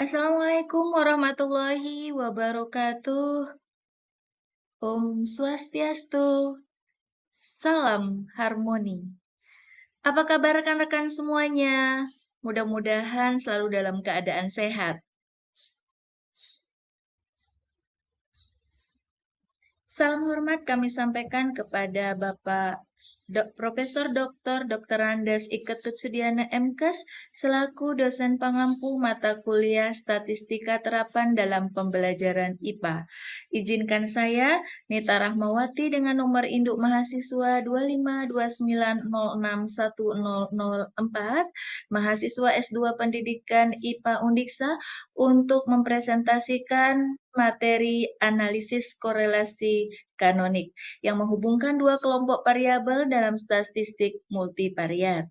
Assalamualaikum warahmatullahi wabarakatuh. Om Swastiastu, salam harmoni. Apa kabar rekan-rekan semuanya? Mudah-mudahan selalu dalam keadaan sehat. Salam hormat kami sampaikan kepada Bapak Profesor Dr. Andes Iketut Sudiana MKes selaku dosen pangampu mata kuliah Statistika Terapan dalam Pembelajaran IPA. Izinkan saya, Nita Rahmawati dengan nomor induk mahasiswa 25290610004, mahasiswa S2 Pendidikan IPA Undiksa, untuk mempresentasikan materi analisis korelasi kanonik yang menghubungkan dua kelompok variabel dalam statistik multivariat.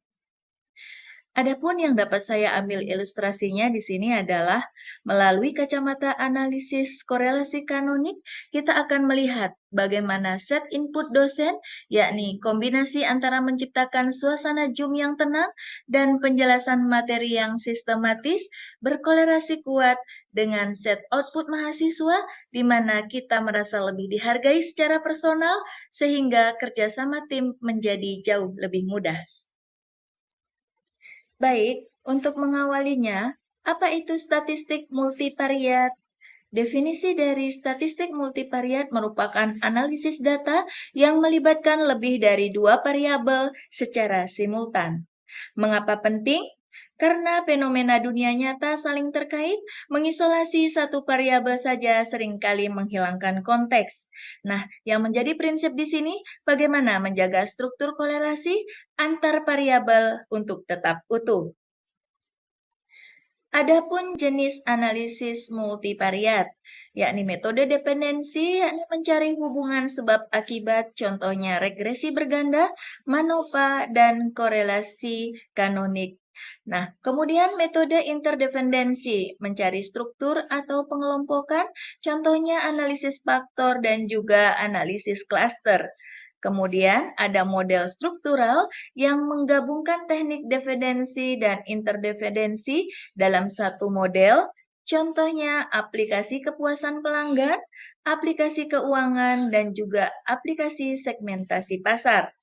Adapun yang dapat saya ambil ilustrasinya di sini adalah melalui kacamata analisis korelasi kanonik, kita akan melihat bagaimana set input dosen, yakni kombinasi antara menciptakan suasana Zoom yang tenang dan penjelasan materi yang sistematis, berkolerasi kuat dengan set output mahasiswa, di mana kita merasa lebih dihargai secara personal, sehingga kerjasama tim menjadi jauh lebih mudah. Baik, untuk mengawalinya, apa itu statistik multivariat? Definisi dari statistik multivariat merupakan analisis data yang melibatkan lebih dari dua variabel secara simultan. Mengapa penting? Karena fenomena dunia nyata saling terkait, mengisolasi satu variabel saja seringkali menghilangkan konteks. Nah, yang menjadi prinsip di sini bagaimana menjaga struktur kolerasi antar variabel untuk tetap utuh. Adapun jenis analisis multivariat, yakni metode dependensi, yakni mencari hubungan sebab akibat, contohnya regresi berganda, MANOVA, dan korelasi kanonik. Nah, kemudian metode interdependensi, mencari struktur atau pengelompokan, contohnya analisis faktor dan juga analisis klaster. Kemudian ada model struktural yang menggabungkan teknik dependensi dan interdependensi dalam satu model, contohnya aplikasi kepuasan pelanggan, aplikasi keuangan, dan juga aplikasi segmentasi pasar.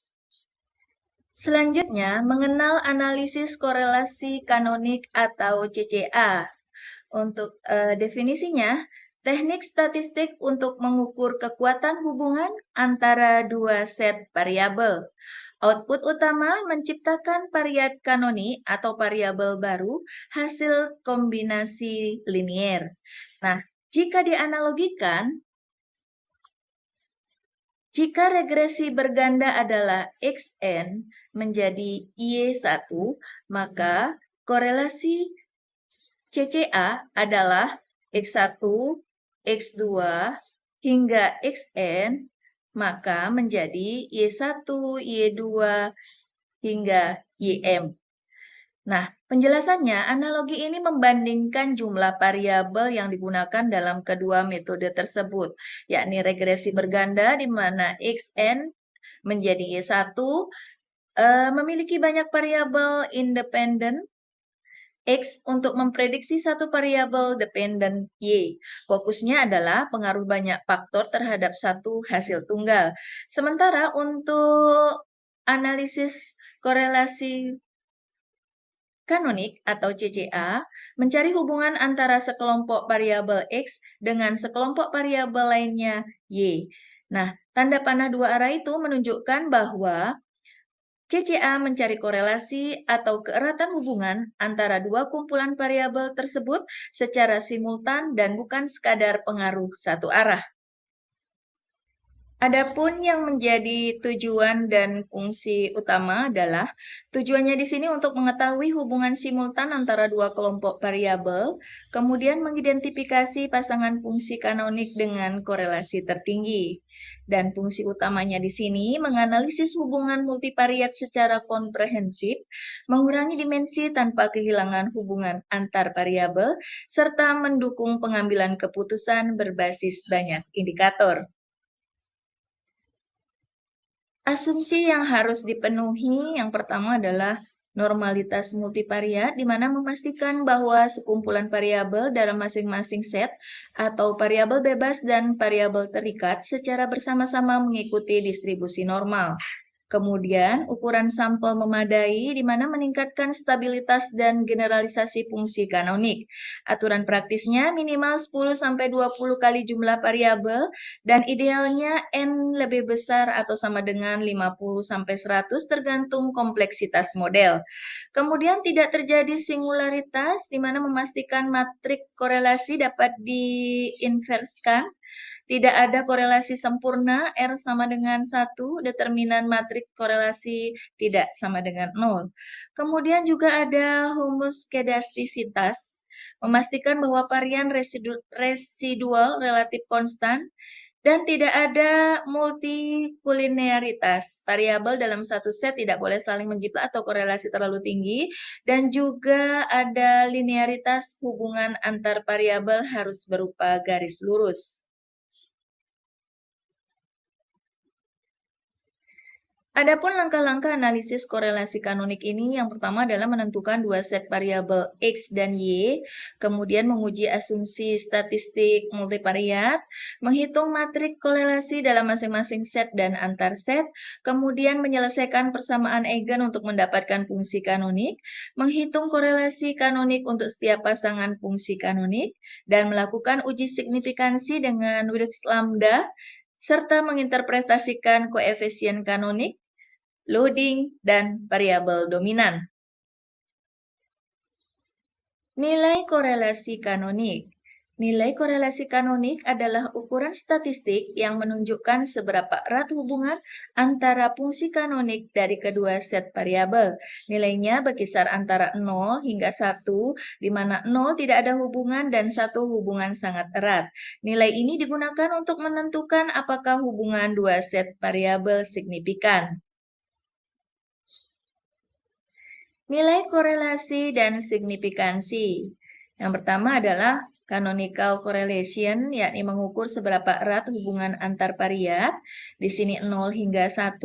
Selanjutnya, mengenal analisis korelasi kanonik atau CCA. Untuk definisinya, teknik statistik untuk mengukur kekuatan hubungan antara dua set variabel. Output utama menciptakan variat kanoni atau variabel baru hasil kombinasi linier. Nah, jika dianalogikan, jika regresi berganda adalah Xn menjadi Y1, maka korelasi CCA adalah X1, X2, hingga Xn, maka menjadi Y1, Y2, hingga YM. Nah, penjelasannya, analogi ini membandingkan jumlah variabel yang digunakan dalam kedua metode tersebut, yakni regresi berganda di mana Xn menjadi Y1, memiliki banyak variabel independen, X untuk memprediksi satu variabel dependen Y. Fokusnya adalah pengaruh banyak faktor terhadap satu hasil tunggal. Sementara untuk analisis korelasi kanonik atau CCA mencari hubungan antara sekelompok variabel X dengan sekelompok variabel lainnya Y. Nah, tanda panah dua arah itu menunjukkan bahwa CCA mencari korelasi atau keeratan hubungan antara dua kumpulan variabel tersebut secara simultan dan bukan sekadar pengaruh satu arah. Adapun yang menjadi tujuan dan fungsi utama adalah tujuannya di sini untuk mengetahui hubungan simultan antara dua kelompok variabel, kemudian mengidentifikasi pasangan fungsi kanonik dengan korelasi tertinggi. Dan fungsi utamanya di sini menganalisis hubungan multivariat secara komprehensif, mengurangi dimensi tanpa kehilangan hubungan antar variabel, serta mendukung pengambilan keputusan berbasis banyak indikator. Asumsi yang harus dipenuhi yang pertama adalah Normalitas multivariat di mana memastikan bahwa sekumpulan variabel dalam masing-masing set atau variabel bebas dan variabel terikat secara bersama-sama mengikuti distribusi normal. Kemudian, ukuran sampel memadai di mana meningkatkan stabilitas dan generalisasi fungsi kanonik. Aturan praktisnya minimal 10-20 kali jumlah variabel dan idealnya N lebih besar atau sama dengan 50-100 tergantung kompleksitas model. Kemudian tidak terjadi singularitas di mana memastikan matriks korelasi dapat diinverskan. Tidak ada korelasi sempurna, R sama dengan 1, determinan matriks korelasi tidak sama dengan 0. Kemudian juga ada homoskedastisitas, memastikan bahwa varian residual relatif konstan, dan tidak ada multikulinearitas. Variabel dalam satu set tidak boleh saling menjiplak atau korelasi terlalu tinggi, dan juga ada linearitas hubungan antar variabel harus berupa garis lurus. Adapun langkah-langkah analisis korelasi kanonik ini, yang pertama adalah menentukan dua set variabel X dan Y, kemudian menguji asumsi statistik multivariat, menghitung matriks korelasi dalam masing-masing set dan antar set, kemudian menyelesaikan persamaan eigen untuk mendapatkan fungsi kanonik, menghitung korelasi kanonik untuk setiap pasangan fungsi kanonik, dan melakukan uji signifikansi dengan Wilks lambda, serta menginterpretasikan koefisien kanonik, loading, dan variabel dominan. Nilai korelasi kanonik. Nilai korelasi kanonik adalah ukuran statistik yang menunjukkan seberapa erat hubungan antara fungsi kanonik dari kedua set variabel. Nilainya berkisar antara 0 hingga 1, di mana 0 tidak ada hubungan dan 1 hubungan sangat erat. Nilai ini digunakan untuk menentukan apakah hubungan dua set variabel signifikan. Nilai korelasi dan signifikansi. Yang pertama adalah canonical correlation, yakni mengukur seberapa erat hubungan antar variat. Di sini 0 hingga 1.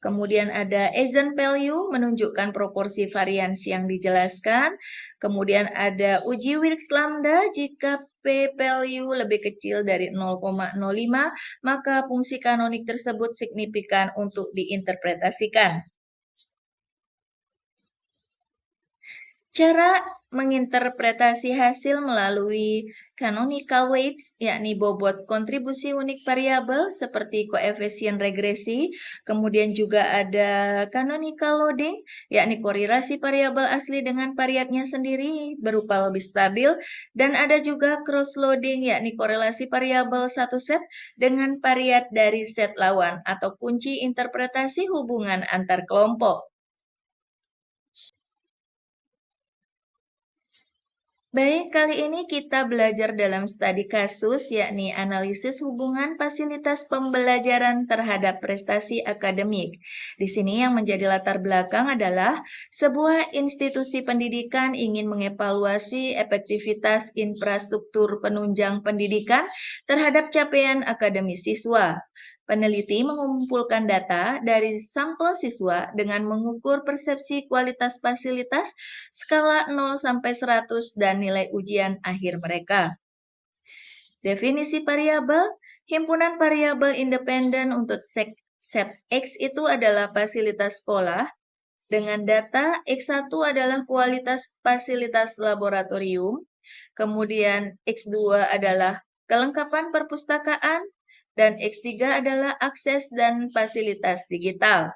Kemudian ada eigenvalue, menunjukkan proporsi variansi yang dijelaskan. Kemudian ada uji Wilks lambda, jika p-value lebih kecil dari 0,05, maka fungsi kanonik tersebut signifikan untuk diinterpretasikan. Cara menginterpretasi hasil melalui canonical weights, yakni bobot kontribusi unik variabel seperti koefisien regresi, kemudian juga ada canonical loading, yakni korelasi variabel asli dengan variatnya sendiri berupa lebih stabil, dan ada juga cross loading, yakni korelasi variabel satu set dengan variat dari set lawan atau kunci interpretasi hubungan antar kelompok. Baik, kali ini kita belajar dalam studi kasus, yakni analisis hubungan fasilitas pembelajaran terhadap prestasi akademik. Di sini yang menjadi latar belakang adalah sebuah institusi pendidikan ingin mengevaluasi efektivitas infrastruktur penunjang pendidikan terhadap capaian akademis siswa. Peneliti mengumpulkan data dari sampel siswa dengan mengukur persepsi kualitas fasilitas skala 0 sampai 100 dan nilai ujian akhir mereka. Definisi variabel, himpunan variabel independen untuk set X itu adalah fasilitas sekolah, dengan data X1 adalah kualitas fasilitas laboratorium, kemudian X2 adalah kelengkapan perpustakaan, dan X3 adalah akses dan fasilitas digital.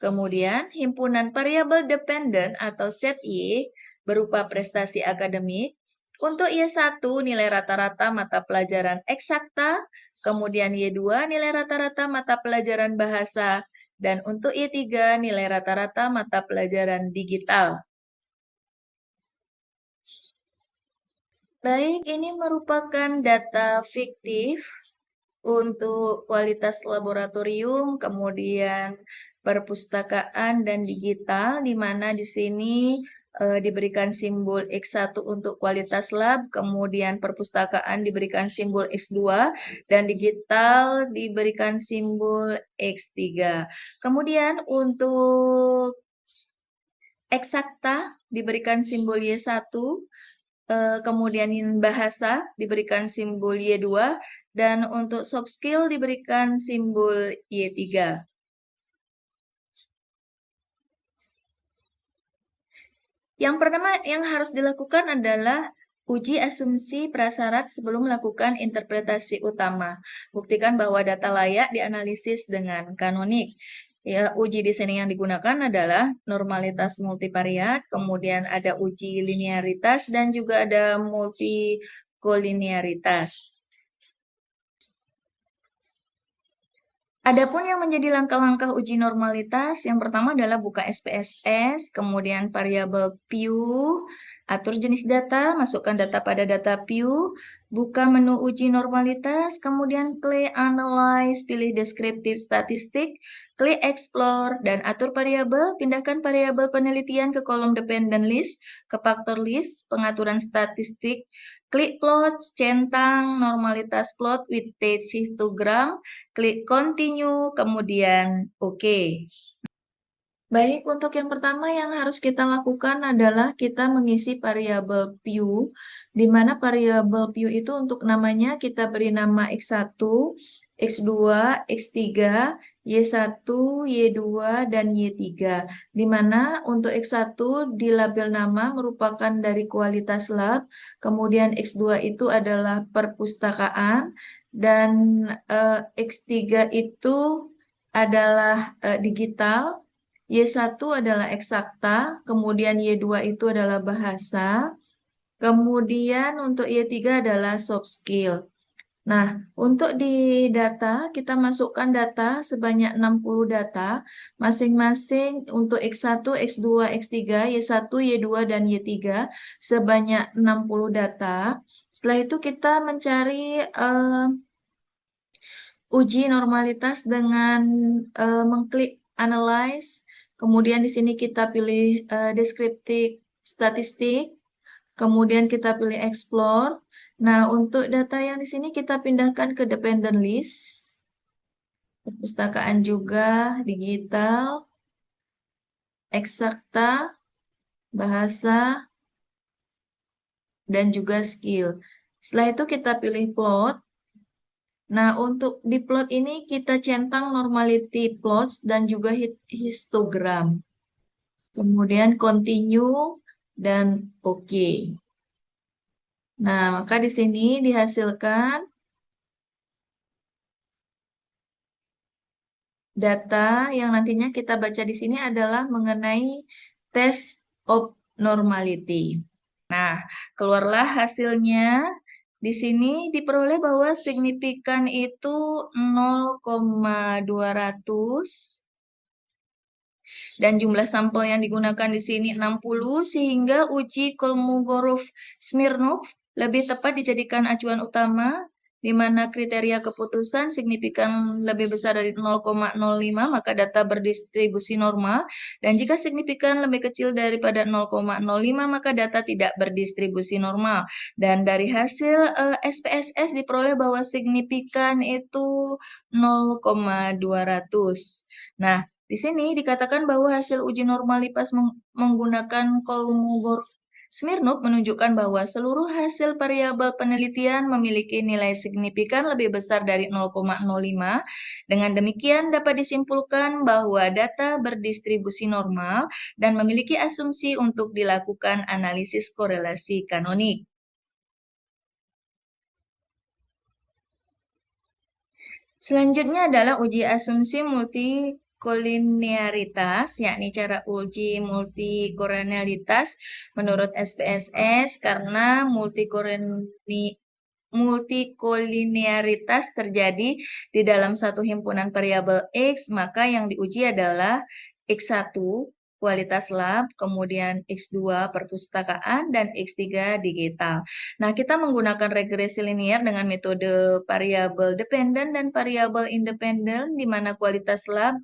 Kemudian, himpunan variabel dependen atau set Y berupa prestasi akademik. Untuk Y1 nilai rata-rata mata pelajaran eksakta, kemudian Y2 nilai rata-rata mata pelajaran bahasa, dan untuk Y3 nilai rata-rata mata pelajaran digital. Baik, ini merupakan data fiktif untuk kualitas laboratorium, kemudian perpustakaan dan digital, di mana di sini diberikan simbol X1 untuk kualitas lab, kemudian perpustakaan diberikan simbol X2, dan digital diberikan simbol X3. Kemudian untuk Eksakta diberikan simbol Y1, kemudian bahasa diberikan simbol Y2, dan untuk soft skill diberikan simbol Y3. Yang pertama yang harus dilakukan adalah uji asumsi prasyarat sebelum melakukan interpretasi utama. Buktikan bahwa data layak dianalisis dengan kanonik. Ya, uji di sini yang digunakan adalah normalitas multivariat, kemudian ada uji linearitas, dan juga ada multikolinearitas. Adapun yang menjadi langkah-langkah uji normalitas, yang pertama adalah buka SPSS, kemudian variabel view, atur jenis data, masukkan data pada data view, buka menu uji normalitas, kemudian klik analyze, pilih deskriptif statistik, klik explore, dan atur variabel, pindahkan variabel penelitian ke kolom dependent list, ke faktor list, pengaturan statistik, klik plot, centang, normalitas plot with state histogram, klik continue, kemudian oke. Baik, untuk yang pertama yang harus kita lakukan adalah kita mengisi variabel view, di mana variabel view itu untuk namanya kita beri nama X1, X2, X3, Y1, Y2, dan Y3. Di mana untuk X1 di label nama merupakan dari kualitas lab, kemudian X2 itu adalah perpustakaan, dan X3 itu adalah digital, Y1 adalah eksakta, kemudian Y2 itu adalah bahasa, kemudian untuk Y3 adalah soft skill. Nah, untuk di data, kita masukkan data sebanyak 60 data, masing-masing untuk X1, X2, X3, Y1, Y2, dan Y3, sebanyak 60 data. Setelah itu kita mencari uji normalitas dengan mengklik analyze, kemudian di sini kita pilih deskriptif statistik, kemudian kita pilih explore. Nah, untuk data yang di sini kita pindahkan ke dependent list, perpustakaan juga, digital, eksakta, bahasa, dan juga skill. Setelah itu kita pilih plot. Nah, untuk di plot ini kita centang normality plots dan juga histogram. Kemudian continue dan oke. Nah, maka di sini dihasilkan data yang nantinya kita baca di sini adalah mengenai test of normality. Nah, keluarlah hasilnya. Di sini diperoleh bahwa signifikan itu 0,200 dan jumlah sampel yang digunakan di sini 60, sehingga uji Kolmogorov-Smirnov lebih tepat dijadikan acuan utama, di mana kriteria keputusan signifikan lebih besar dari 0,05 maka data berdistribusi normal, dan jika signifikan lebih kecil daripada 0,05 maka data tidak berdistribusi normal. Dan dari hasil SPSS diperoleh bahwa signifikan itu 0,200. Nah, di sini dikatakan bahwa hasil uji normalitas menggunakan Kolmogorov-Smirnov menunjukkan bahwa seluruh hasil variabel penelitian memiliki nilai signifikan lebih besar dari 0,05. Dengan demikian dapat disimpulkan bahwa data berdistribusi normal dan memiliki asumsi untuk dilakukan analisis korelasi kanonik. Selanjutnya adalah uji asumsi multikolinearitas, yakni cara uji multikolinearitas menurut SPSS karena multikolinearitas terjadi di dalam satu himpunan variabel X, maka yang diuji adalah X1 kualitas lab, kemudian X2 perpustakaan, dan X3 digital. Nah, kita menggunakan regresi linier dengan metode variabel dependent dan variabel independent, di mana kualitas lab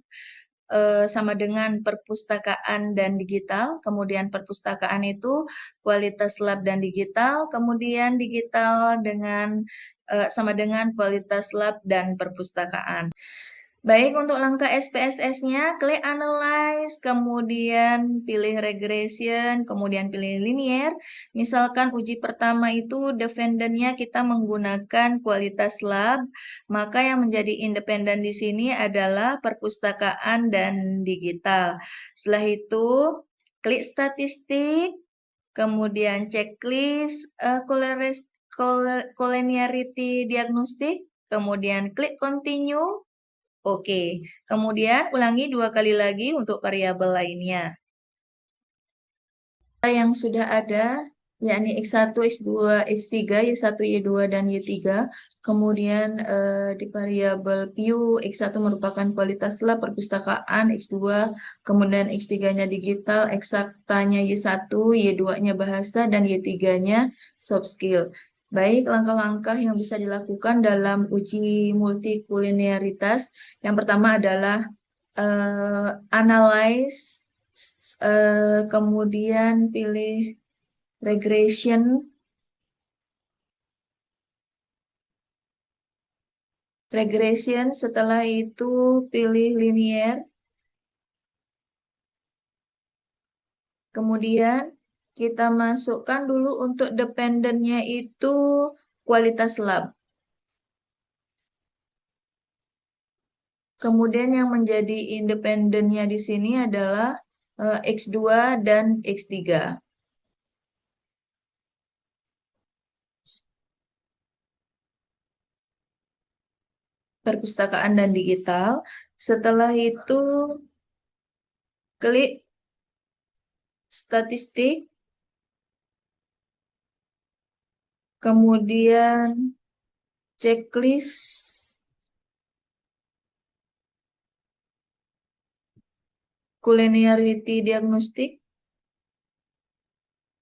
sama dengan perpustakaan dan digital, kemudian perpustakaan itu kualitas lab dan digital, kemudian digital dengan sama dengan kualitas lab dan perpustakaan. Baik, untuk langkah SPSS-nya, klik Analyze, kemudian pilih Regression, kemudian pilih Linear. Misalkan uji pertama itu defendant-nya kita menggunakan kualitas lab, maka yang menjadi independen di sini adalah perpustakaan dan digital. Setelah itu, klik statistik, kemudian checklist collinearity diagnostik, kemudian klik continue. Oke, kemudian ulangi 2 kali lagi untuk variabel lainnya. Yang sudah ada, yakni X1, X2, X3, Y1, Y2, dan Y3. Kemudian di variabel view, X1 merupakan kualitas lab perpustakaan, X2, kemudian X3-nya digital, eksaktanya Y1, Y2-nya bahasa, dan Y3-nya soft skill. Baik, langkah-langkah yang bisa dilakukan dalam uji multikulinearitas. Yang pertama adalah analyze, kemudian pilih regression, setelah itu pilih linear, kemudian kita masukkan dulu untuk dependennya itu kualitas lab. Kemudian yang menjadi independennya di sini adalah X2 dan X3. Perpustakaan dan digital. Setelah itu klik statistik, kemudian checklist collinearity diagnostik,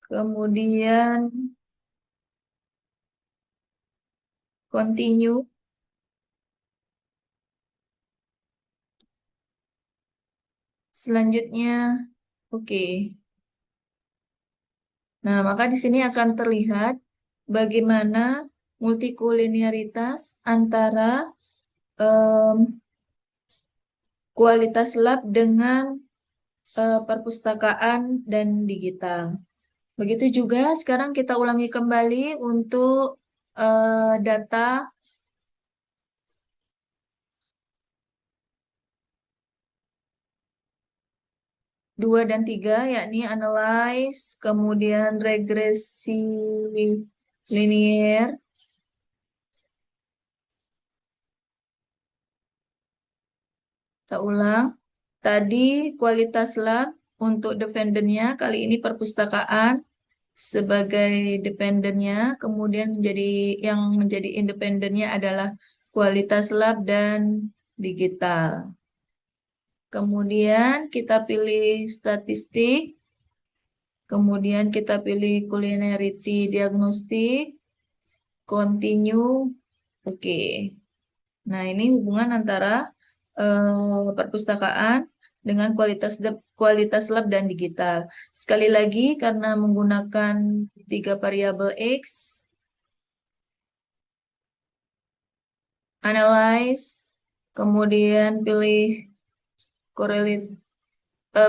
kemudian continue, selanjutnya oke. Nah, maka di sini akan terlihat bagaimana multikulinearitas antara kualitas lab dengan perpustakaan dan digital. Begitu juga sekarang kita ulangi kembali untuk data 2 dan 3, yakni analyze, kemudian regresi linear, kita ulang. Tadi kualitas lab untuk dependennya, kali ini perpustakaan sebagai dependennya, kemudian yang menjadi independennya adalah kualitas lab dan digital. Kemudian kita pilih statistik, kemudian kita pilih culinarity diagnostik, continue, oke. Nah, ini hubungan antara perpustakaan dengan kualitas lab dan digital. Sekali lagi, karena menggunakan 3 variabel X, analyze, kemudian pilih correlate,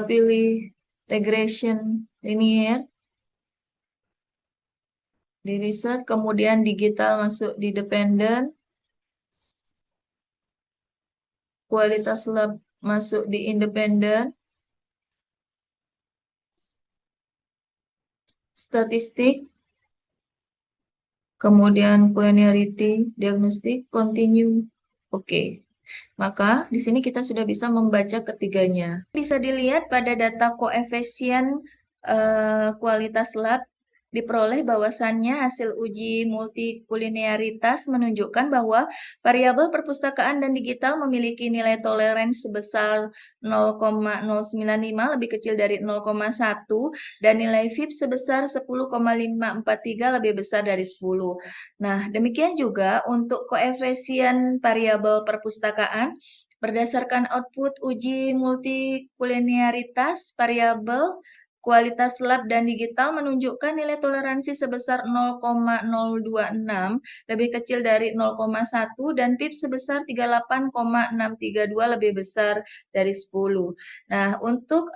pilih regression linear, di reset, kemudian digital masuk di dependent, kualitas lab masuk di independent, statistik, kemudian culinarity diagnostik, continue, oke. Maka di sini kita sudah bisa membaca ketiganya. Bisa dilihat pada data koefisien kualitas lab diperoleh bahwasannya hasil uji multikulinearitas menunjukkan bahwa variabel perpustakaan dan digital memiliki nilai toleransi sebesar 0,095 lebih kecil dari 0,1 dan nilai FIB sebesar 10,543 lebih besar dari 10. Nah, demikian juga untuk koefisien variabel perpustakaan berdasarkan output uji multikulinearitas variabel kualitas lab dan digital menunjukkan nilai toleransi sebesar 0,026, lebih kecil dari 0,1, dan PIP sebesar 38,632, lebih besar dari 10. Nah, untuk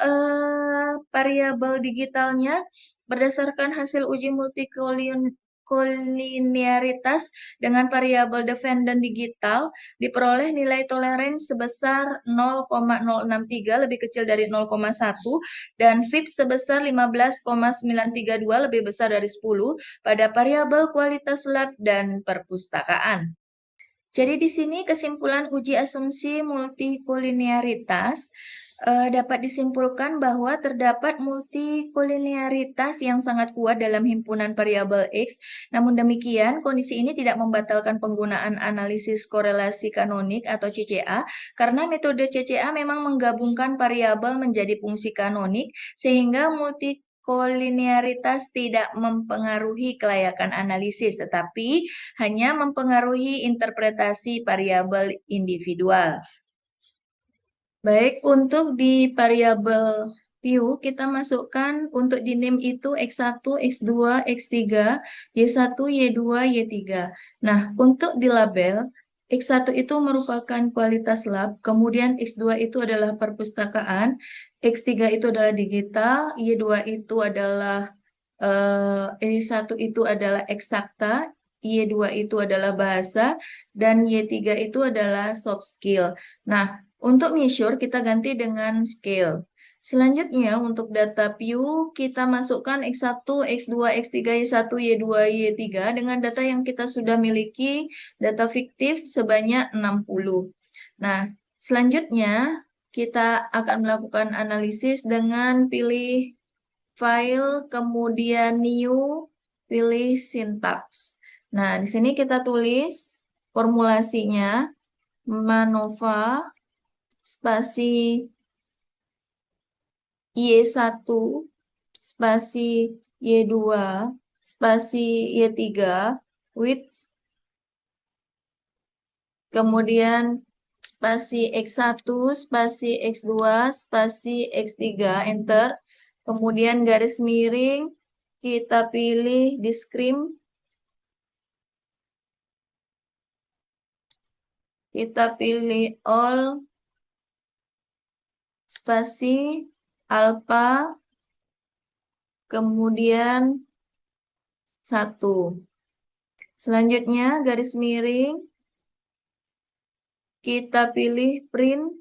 variabel digitalnya, berdasarkan hasil uji multikolinearitas dengan variabel dependent digital, diperoleh nilai toleransi sebesar 0,063, lebih kecil dari 0,1, dan FIP sebesar 15,932, lebih besar dari 10 pada variabel kualitas lab dan perpustakaan. Jadi di sini kesimpulan uji asumsi multikolinearitas dapat disimpulkan bahwa terdapat multikolinearitas yang sangat kuat dalam himpunan variabel X. Namun demikian, kondisi ini tidak membatalkan penggunaan analisis korelasi kanonik atau CCA karena metode CCA memang menggabungkan variabel menjadi fungsi kanonik sehingga multikolinearitas tidak mempengaruhi kelayakan analisis, tetapi hanya mempengaruhi interpretasi variabel individual. Baik, untuk di variabel view, kita masukkan untuk di name itu X1, X2, X3, Y1, Y2, Y3. Nah, untuk di label, X1 itu merupakan kualitas lab, kemudian X2 itu adalah perpustakaan, X3 itu adalah digital, Y2 itu adalah Y1 itu adalah eksakta, Y2 itu adalah bahasa, dan Y3 itu adalah soft skill. Nah, untuk measure kita ganti dengan scale. Selanjutnya untuk data view kita masukkan X1, X2, X3, Y1, Y2, Y3 dengan data yang kita sudah miliki, data fiktif sebanyak 60. Nah, selanjutnya kita akan melakukan analisis dengan pilih file, kemudian new, pilih syntax. Nah, di sini kita tulis formulasinya, MANOVA spasi Y1 spasi Y2 spasi Y3 with kemudian spasi X1 spasi X2 spasi X3 enter, kemudian garis miring kita pilih discrim, kita pilih all spasi alpha kemudian 1. Selanjutnya garis miring kita pilih print,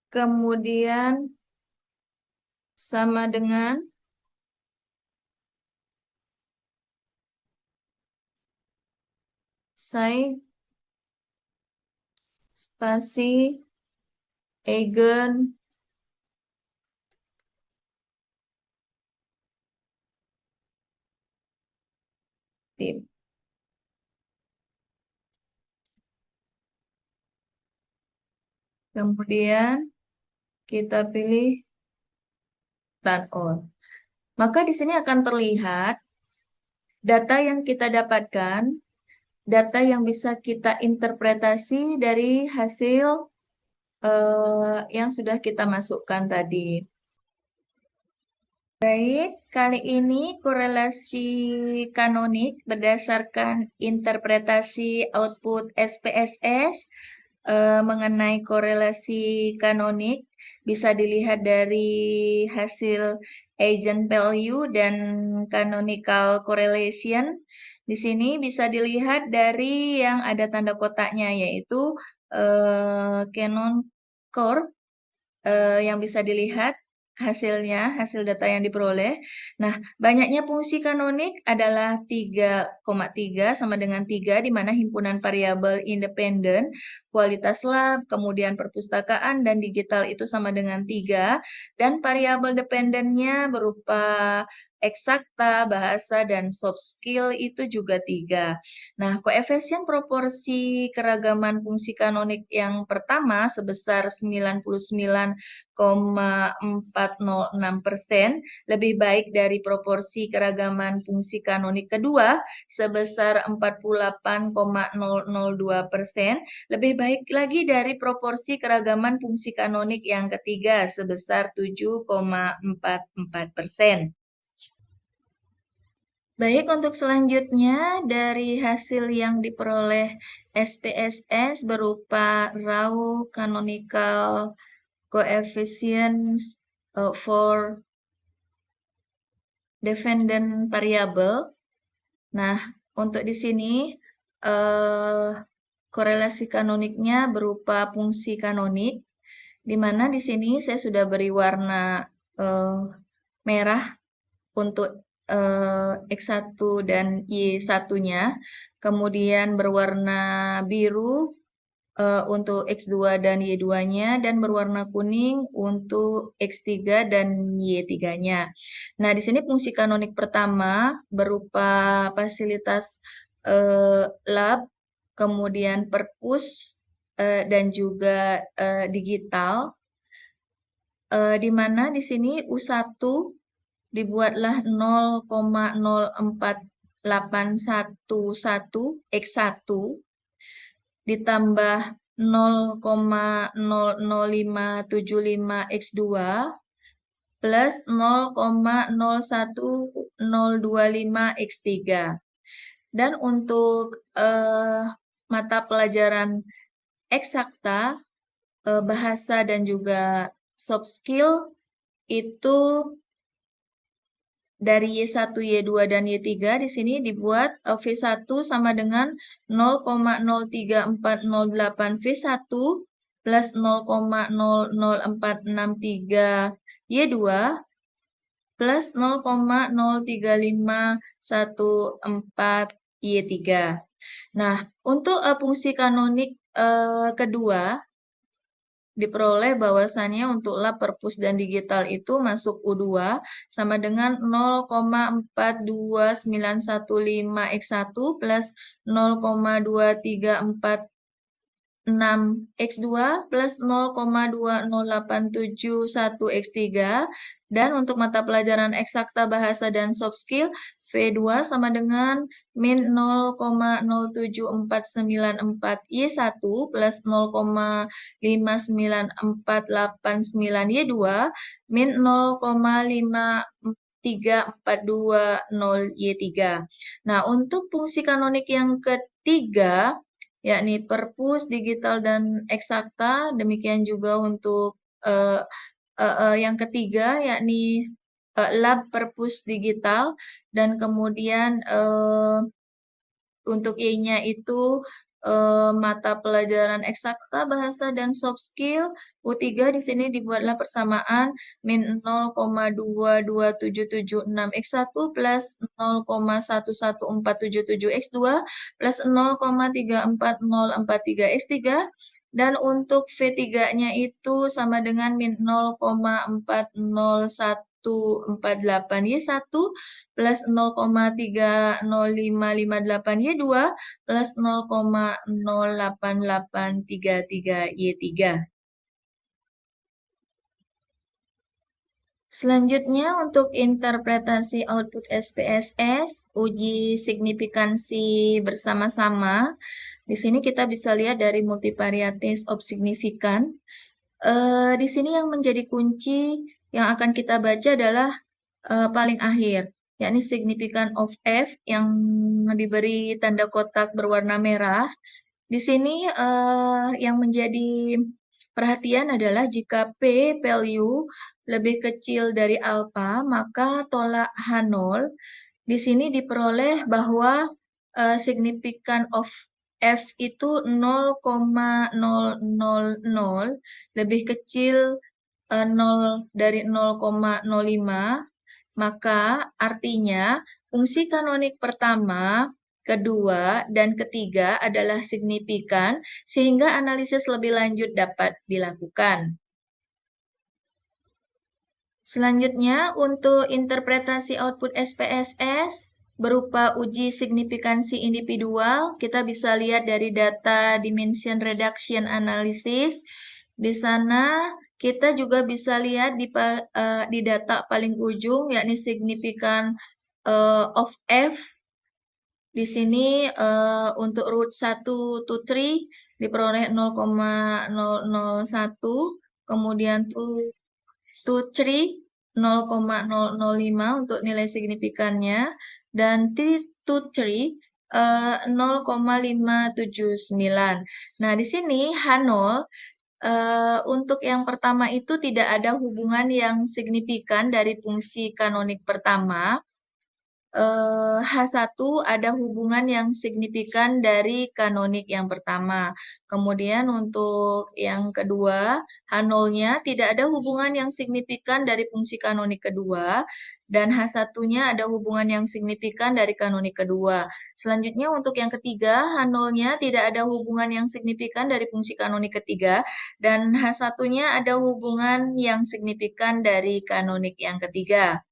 kemudian sama dengan size spasi eigen tip. Kemudian kita pilih run all. Maka di sini akan terlihat data yang kita dapatkan, data yang bisa kita interpretasi dari hasil yang sudah kita masukkan tadi. Baik, kali ini korelasi kanonik berdasarkan interpretasi output SPSS mengenai korelasi kanonik bisa dilihat dari hasil agent value dan canonical correlation. Di sini bisa dilihat dari yang ada tanda kotaknya yaitu Canon Core yang bisa dilihat hasilnya, hasil data yang diperoleh. Nah, banyaknya fungsi kanonik adalah 3,3 sama dengan 3, di mana himpunan variabel independen, kualitas lab, kemudian perpustakaan, dan digital itu sama dengan 3, dan variabel dependennya berupa eksakta, bahasa, dan soft skill itu juga 3. Nah, koefisien proporsi keragaman fungsi kanonik yang pertama sebesar 99,9 0,406%, lebih baik dari proporsi keragaman fungsi kanonik kedua sebesar 48,002%, lebih baik lagi dari proporsi keragaman fungsi kanonik yang ketiga sebesar 7,44%. Baik, untuk selanjutnya dari hasil yang diperoleh SPSS berupa raw canonical coefficients for dependent variable. Nah, untuk di sini korelasi kanoniknya berupa fungsi kanonik, di mana di sini saya sudah beri warna merah untuk X1 dan Y1-nya, kemudian berwarna biru untuk X2 dan Y2-nya, dan berwarna kuning untuk X3 dan Y3-nya. Nah, di sini fungsi kanonik pertama berupa fasilitas lab, kemudian perpus, dan juga digital, di mana di sini U1 dibuatlah 0,04811 X1 ditambah 0,00575 X2 plus 0,01025 X3. Dan untuk mata pelajaran eksakta, bahasa dan juga soft skill itu dari Y1, Y2, dan Y3 di sini dibuat V1 sama dengan 0,03408 V1 plus 0,00463 Y2 plus 0,03514 Y3. Nah, untuk fungsi kanonik kedua, diperoleh bahwasannya untuk lab, perpus, dan digital itu masuk U2 sama dengan 0,42915 X1 plus 0,2346 X2 plus 0,20871 X3. Dan untuk mata pelajaran eksakta, bahasa, dan soft skill, V2 sama dengan min 0,07494 Y1 plus 0,59489 Y2 min 0,53420 Y3. Nah, untuk fungsi kanonik yang ketiga, yakni perpus, digital, dan eksakta, demikian juga untuk yang ketiga, yakni lab, perpus, digital, dan kemudian untuk Y-nya itu mata pelajaran eksakta, bahasa, dan soft skill. U3 di sini dibuatlah persamaan min 0,22776 X1 plus 0,11477 X2 plus 0,34043 X3. Dan untuk V3-nya itu sama dengan min 0,40148 Y1 plus 0,30558 Y2 plus 0,08833 Y3. Selanjutnya untuk interpretasi output SPSS, uji signifikansi bersama-sama. Di sini kita bisa lihat dari multivariates of significant. Di sini yang menjadi kunci yang akan kita baca adalah paling akhir, yakni significant of F yang diberi tanda kotak berwarna merah. Di sini yang menjadi perhatian adalah jika P value lebih kecil dari alfa, maka tolak H0. Di sini diperoleh bahwa significant of F itu 0,000, lebih kecil 0 dari 0,05, maka artinya fungsi kanonik pertama, kedua, dan ketiga adalah signifikan, sehingga analisis lebih lanjut dapat dilakukan. Selanjutnya, untuk interpretasi output SPSS berupa uji signifikansi individual, kita bisa lihat dari data dimension reduction analysis. Di sana kita juga bisa lihat di data paling ujung, yakni signifikan of F. Di sini untuk root 1 to 3 diperoleh 0,001, kemudian to 3 0,005 untuk nilai signifikannya, dan 3 to 3 0,579. Nah, di sini H0 untuk yang pertama itu tidak ada hubungan yang signifikan dari fungsi kanonik pertama. H1 ada hubungan yang signifikan dari kanonik yang pertama. Kemudian untuk yang kedua, H0-nya tidak ada hubungan yang signifikan dari fungsi kanonik kedua, dan H1-nya ada hubungan yang signifikan dari kanonik kedua. Selanjutnya untuk yang ketiga, H0-nya tidak ada hubungan yang signifikan dari fungsi kanonik ketiga, dan H1-nya ada hubungan yang signifikan dari kanonik yang ketiga.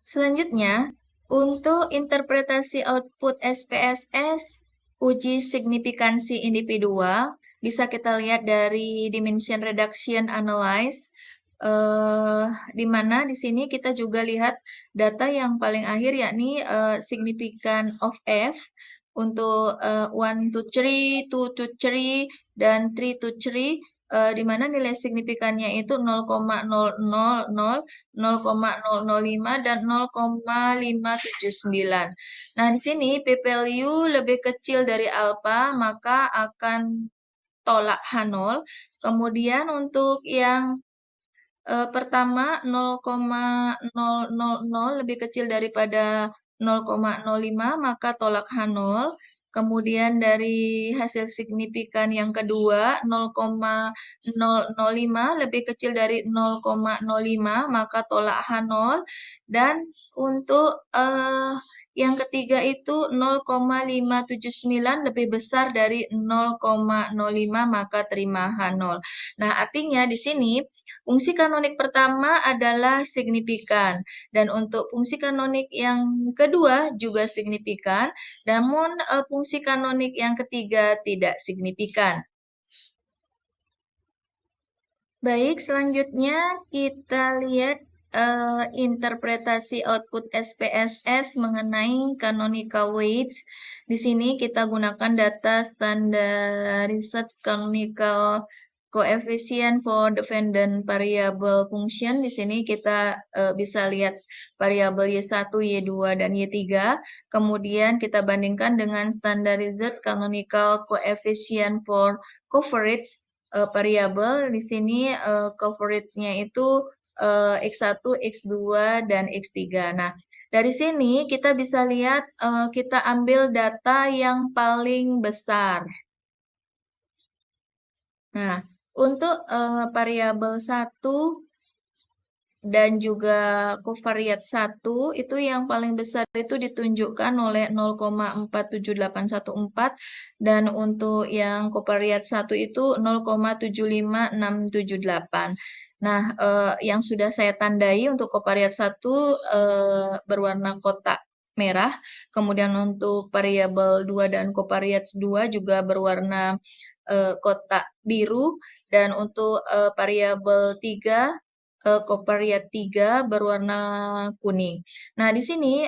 Selanjutnya, untuk interpretasi output SPSS, uji signifikansi individual, bisa kita lihat dari dimension reduction analyze, di mana di sini kita juga lihat data yang paling akhir, yakni signifikan of F untuk 1 to 3, 2 to 3, dan 3 to 3, di mana nilai signifikannya itu 0,000, 0,005, dan 0,579. Nah, di sini p-value lebih kecil dari alfa, maka akan tolak H0. Kemudian untuk yang pertama 0,000 lebih kecil daripada 0,05, maka tolak H0. Kemudian dari hasil signifikan yang kedua 0,005 lebih kecil dari 0,05, maka tolak H0. Dan untuk yang ketiga itu 0,579 lebih besar dari 0,05, maka terima H0. Nah, artinya di sini fungsi kanonik pertama adalah signifikan, dan untuk fungsi kanonik yang kedua juga signifikan, namun fungsi kanonik yang ketiga tidak signifikan. Baik, selanjutnya kita lihat interpretasi output SPSS mengenai canonical weights. Di sini kita gunakan data standardized canonical coefficient for dependent variable function. Di sini kita bisa lihat variabel Y1, Y2, dan Y3. Kemudian kita bandingkan dengan standardized canonical coefficient for coverage variabel. Di sini coverage-nya itu X1, X2, dan X3. Nah, dari sini kita bisa lihat kita ambil data yang paling besar. Nah, untuk variabel 1 dan juga covariat 1 itu yang paling besar itu ditunjukkan oleh 0,47814, dan untuk yang covariat 1 itu 0,75678. Nah, yang sudah saya tandai untuk covariat 1 berwarna kotak merah, kemudian untuk variabel 2 dan covariat 2 juga berwarna kotak biru, dan untuk variabel 3 covariat 3 berwarna kuning. Nah, di sini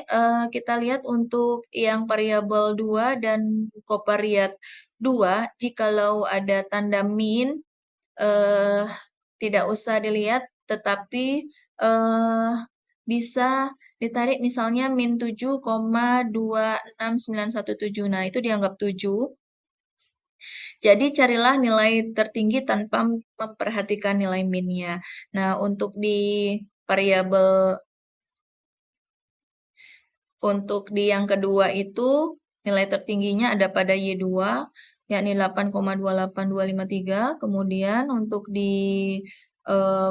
kita lihat untuk yang variabel 2 dan covariat 2, jikalau ada tanda min, tidak usah dilihat, tetapi bisa ditarik misalnya min 7,26917. Nah, itu dianggap 7. Jadi carilah nilai tertinggi tanpa memperhatikan nilai min-nya. Nah, untuk di variabel yang kedua itu nilai tertingginya ada pada Y2, yakni 8,28253. Kemudian untuk di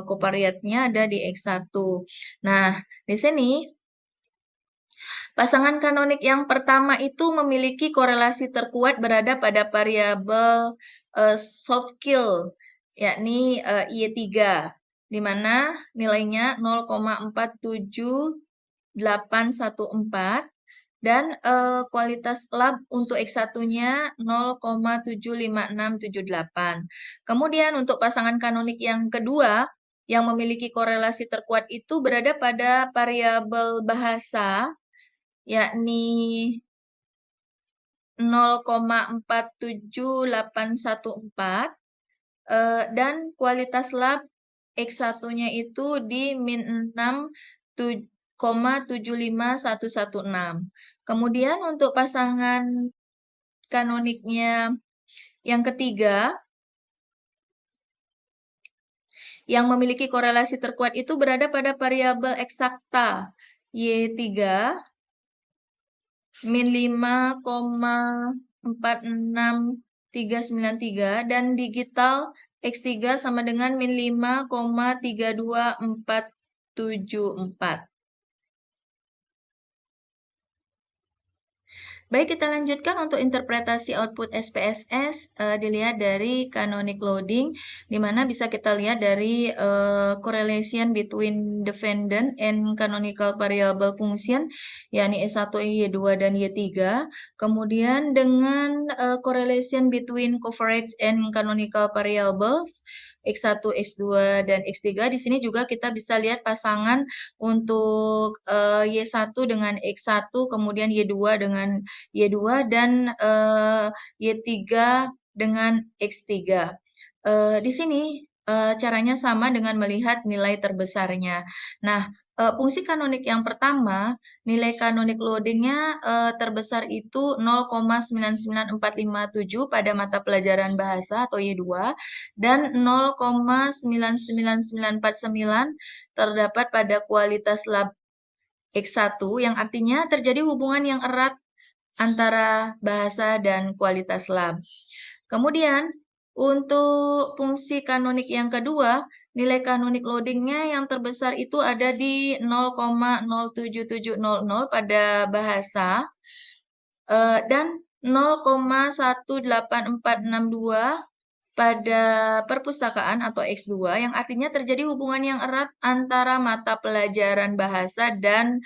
covariatnya ada di X1. Nah, di sini pasangan kanonik yang pertama itu memiliki korelasi terkuat berada pada variabel soft kill, yakni Y3, di mana nilainya 0,47814, dan kualitas lab untuk X1-nya 0,75678. Kemudian untuk pasangan kanonik yang kedua, yang memiliki korelasi terkuat itu berada pada variabel bahasa, yakni 0,47814, dan kualitas lab X1-nya itu di min 6,75116. Kemudian untuk pasangan kanoniknya yang ketiga, yang memiliki korelasi terkuat itu berada pada variabel eksakta Y3 min 5,46393 dan digital X3 sama dengan min 5,32474. Baik, kita lanjutkan untuk interpretasi output SPSS, dilihat dari canonic loading, di mana bisa kita lihat dari correlation between dependent and canonical variable function, yakni S1, Y2, dan Y3. Kemudian dengan correlation between coverage and canonical variables, X1, X2, dan X3. Di sini juga kita bisa lihat pasangan untuk Y1 dengan X1, kemudian Y2 dengan Y2 dan Y3 dengan X3. Di sini caranya sama dengan melihat nilai terbesarnya. Nah, fungsi kanonik yang pertama, nilai kanonik loadingnya terbesar itu 0,99457 pada mata pelajaran bahasa atau Y2 dan 0,99949 terdapat pada kualitas lab X1 yang artinya terjadi hubungan yang erat antara bahasa dan kualitas lab. Kemudian, untuk fungsi kanonik yang kedua, nilai kanonik loadingnya yang terbesar itu ada di 0,07700 pada bahasa dan 0,18462 pada perpustakaan atau X2 yang artinya terjadi hubungan yang erat antara mata pelajaran bahasa dan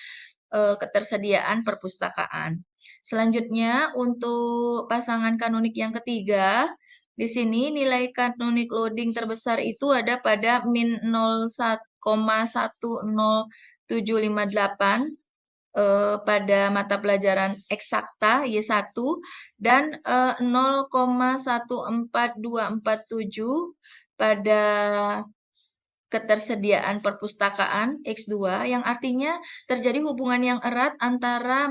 ketersediaan perpustakaan. Selanjutnya, untuk pasangan kanonik yang ketiga, di sini nilai kanonik loading terbesar itu ada pada min 0,10758 pada mata pelajaran eksakta Y1 dan 0,14247 pada ketersediaan perpustakaan X2 yang artinya terjadi hubungan yang erat antara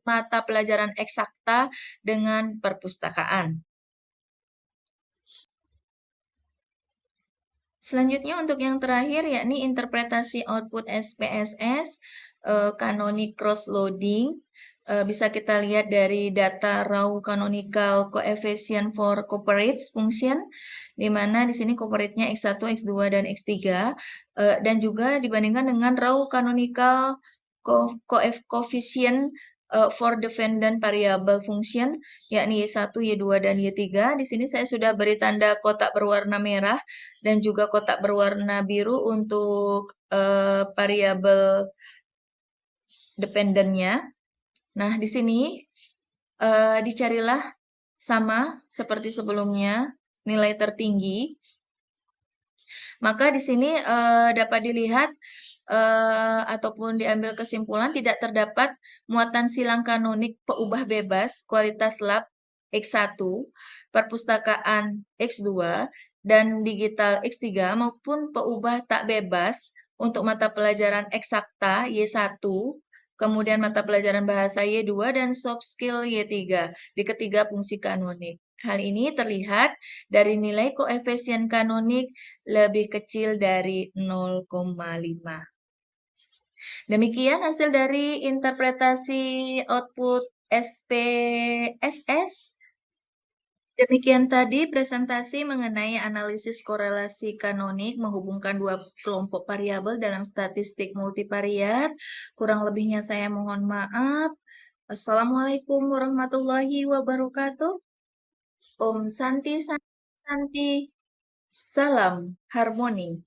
mata pelajaran eksakta dengan perpustakaan. Selanjutnya untuk yang terakhir yakni interpretasi output SPSS, canonic cross loading. Bisa kita lihat dari data raw canonical coefficient for coverage function, di mana di sini coverage-nya X1, X2, dan X3, dan juga dibandingkan dengan raw canonical coefficient for dependent variable function, yakni Y1, Y2, dan Y3. Di sini saya sudah beri tanda kotak berwarna merah dan juga kotak berwarna biru untuk variabel dependennya. Nah, di sini dicarilah sama seperti sebelumnya nilai tertinggi. Maka di sini dapat dilihat ataupun diambil kesimpulan tidak terdapat muatan silang kanonik peubah bebas kualitas lab X1, perpustakaan X2, dan digital X3 maupun peubah tak bebas untuk mata pelajaran eksakta Y1, kemudian mata pelajaran bahasa Y2 dan soft skill Y3 di ketiga fungsi kanonik. Hal ini terlihat dari nilai koefisien kanonik lebih kecil dari 0,5. Demikian hasil dari interpretasi output SPSS. Demikian tadi presentasi mengenai analisis korelasi kanonik menghubungkan dua kelompok variabel dalam statistik multivariat. Kurang lebihnya saya mohon maaf. Assalamualaikum warahmatullahi wabarakatuh. Om Santi Santi, salam harmoni.